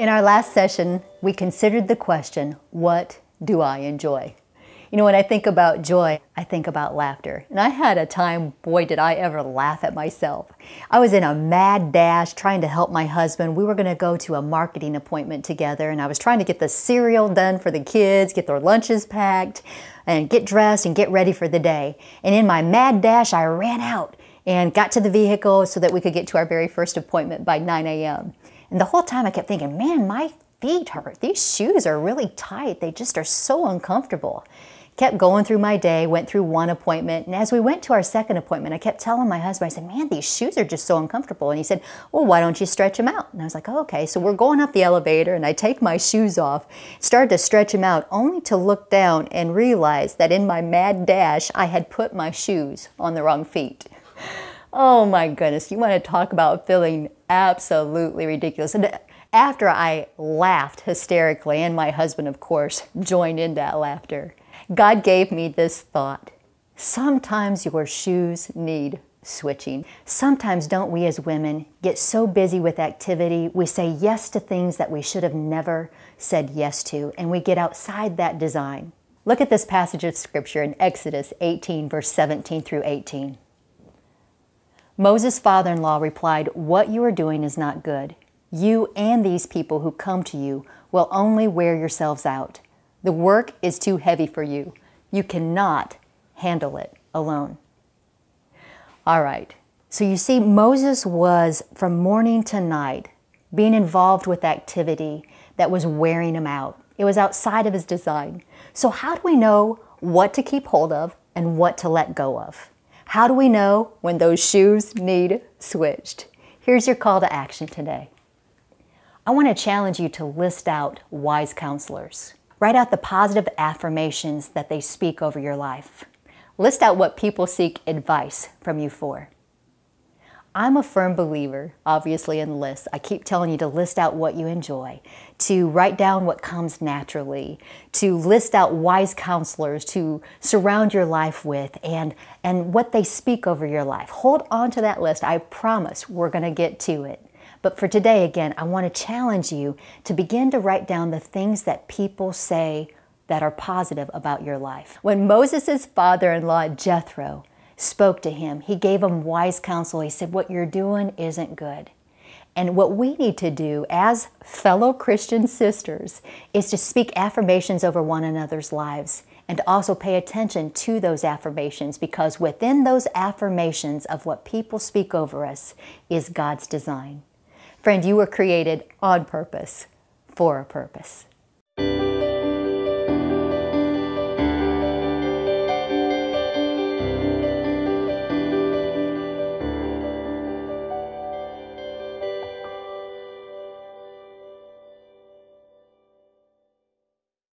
In our last session, we considered the question, what do I enjoy? You know, when I think about joy, I think about laughter. And I had a time, boy, did I ever laugh at myself. I was in a mad dash trying to help my husband. We were going to go to a marketing appointment together, and I was trying to get the cereal done for the kids, get their lunches packed, and get dressed and get ready for the day. And in my mad dash, I ran out and got to the vehicle so that we could get to our very first appointment by 9 a.m. And the whole time I kept thinking, man, my feet hurt. These shoes are really tight. They just are so uncomfortable. Kept going through my day, went through one appointment, and as we went to our second appointment, I kept telling my husband, I said, man, these shoes are just so uncomfortable. And he said, well, why don't you stretch them out? And I was like, oh, okay. So we're going up the elevator, and I take my shoes off, started to stretch them out, only to look down and realize that in my mad dash, I had put my shoes on the wrong feet. Oh my goodness, you want to talk about feeling absolutely ridiculous. And after I laughed hysterically, and my husband, of course, joined in that laughter, God gave me this thought. Sometimes your shoes need switching. Sometimes don't we as women get so busy with activity, we say yes to things that we should have never said yes to, and we get outside that design. Look at this passage of scripture in Exodus 18, verse 17 through 18. Moses' father-in-law replied, what you are doing is not good. You and these people who come to you will only wear yourselves out. The work is too heavy for you. You cannot handle it alone. All right, so you see, Moses was from morning to night being involved with activity that was wearing him out. It was outside of his design. So how do we know what to keep hold of and what to let go of? How do we know when those shoes need switched? Here's your call to action today. I want to challenge you to list out wise counselors. Write out the positive affirmations that they speak over your life. List out what people seek advice from you for. I'm a firm believer, obviously, in lists. I keep telling you to list out what you enjoy, to write down what comes naturally, to list out wise counselors to surround your life with and what they speak over your life. Hold on to that list. I promise we're going to get to it. But for today, again, I want to challenge you to begin to write down the things that people say that are positive about your life. When Moses' father-in-law, Jethro, spoke to him, he gave him wise counsel. He said, what you're doing isn't good. And what we need to do as fellow Christian sisters is to speak affirmations over one another's lives and also pay attention to those affirmations, because within those affirmations of what people speak over us is God's design. Friend, you were created on purpose, for a purpose.